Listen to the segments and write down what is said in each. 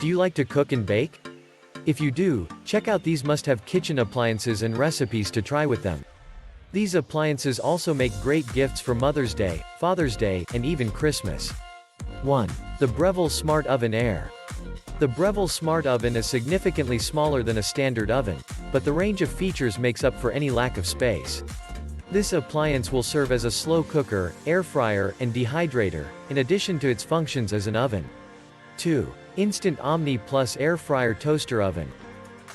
Do you like to cook and bake? If you do, check out these must-have kitchen appliances and recipes to try with them. These appliances also make great gifts for Mother's Day, Father's Day, and even Christmas. 1. The Breville Smart Oven Air. The Breville Smart Oven is significantly smaller than a standard oven, but the range of features makes up for any lack of space. This appliance will serve as a slow cooker, air fryer, and dehydrator, in addition to its functions as an oven. 2. Instant Omni Plus Air Fryer Toaster Oven.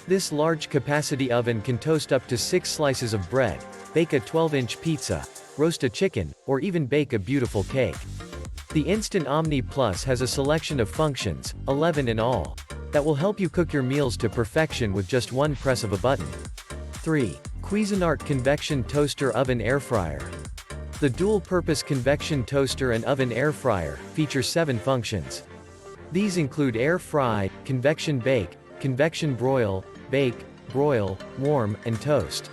This large-capacity oven can toast up to 6 slices of bread, bake a 12-inch pizza, roast a chicken, or even bake a beautiful cake. The Instant Omni Plus has a selection of functions, 11 in all, that will help you cook your meals to perfection with just one press of a button. 3. Cuisinart Convection Toaster Oven Air Fryer. The dual-purpose convection toaster and oven air fryer features 7 functions. These include air fry, convection bake, convection broil, bake, broil, warm, and toast.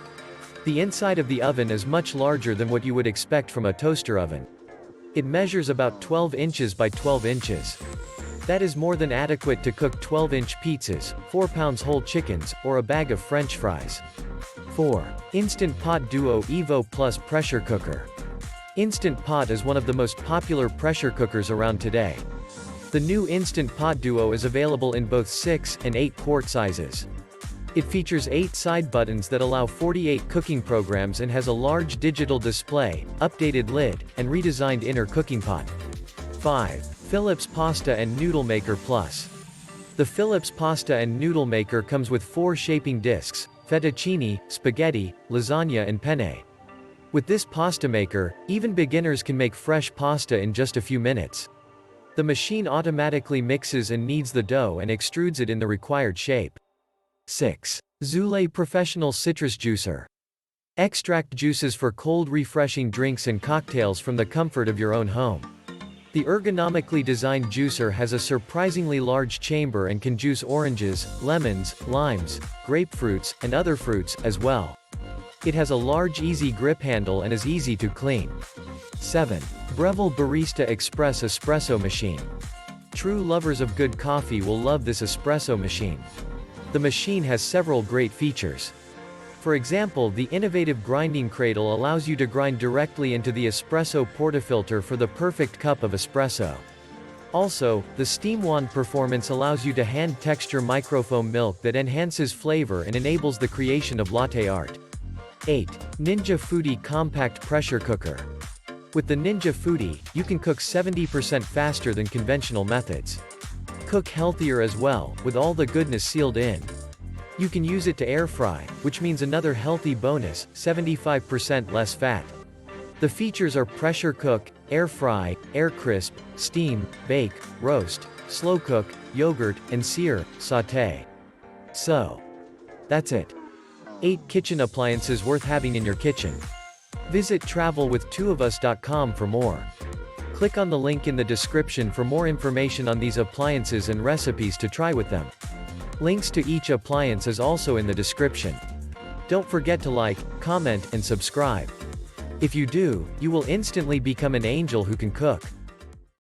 The inside of the oven is much larger than what you would expect from a toaster oven. It measures about 12 inches by 12 inches. That is more than adequate to cook 12-inch pizzas, 4-pound whole chickens, or a bag of French fries. 4. Instant Pot Duo Evo Plus Pressure Cooker. Instant Pot is one of the most popular pressure cookers around today. The new Instant Pot Duo is available in both 6 and 8 quart sizes. It features 8 side buttons that allow 48 cooking programs and has a large digital display, updated lid, and redesigned inner cooking pot. 5. Philips Pasta and Noodle Maker Plus. The Philips Pasta and Noodle Maker comes with 4 shaping discs: fettuccine, spaghetti, lasagna and penne. With this pasta maker, even beginners can make fresh pasta in just a few minutes. The machine automatically mixes and kneads the dough and extrudes it in the required shape. 6. Zulay Professional Citrus Juicer. Extract juices for cold refreshing drinks and cocktails from the comfort of your own home. The ergonomically designed juicer has a surprisingly large chamber and can juice oranges, lemons, limes, grapefruits, and other fruits, as well. It has a large easy grip handle and is easy to clean. 7. Breville Barista Express Espresso Machine. True lovers of good coffee will love this espresso machine. The machine has several great features. For example, the innovative grinding cradle allows you to grind directly into the espresso portafilter for the perfect cup of espresso. Also, the steam wand performance allows you to hand texture microfoam milk that enhances flavor and enables the creation of latte art. 8. Ninja Foodi Compact Pressure Cooker. With the Ninja Foodi, you can cook 70% faster than conventional methods. Cook healthier as well, with all the goodness sealed in. You can use it to air fry, which means another healthy bonus, 75% less fat. The features are pressure cook, air fry, air crisp, steam, bake, roast, slow cook, yogurt, and sear, sauté. So, that's it. 8 kitchen appliances worth having in your kitchen. Visit travelwith2ofus.com for more. Click on the link in the description for more information on these appliances and recipes to try with them. Links to each appliance is also in the description. Don't forget to like, comment, and subscribe. If you do, you will instantly become an angel who can cook.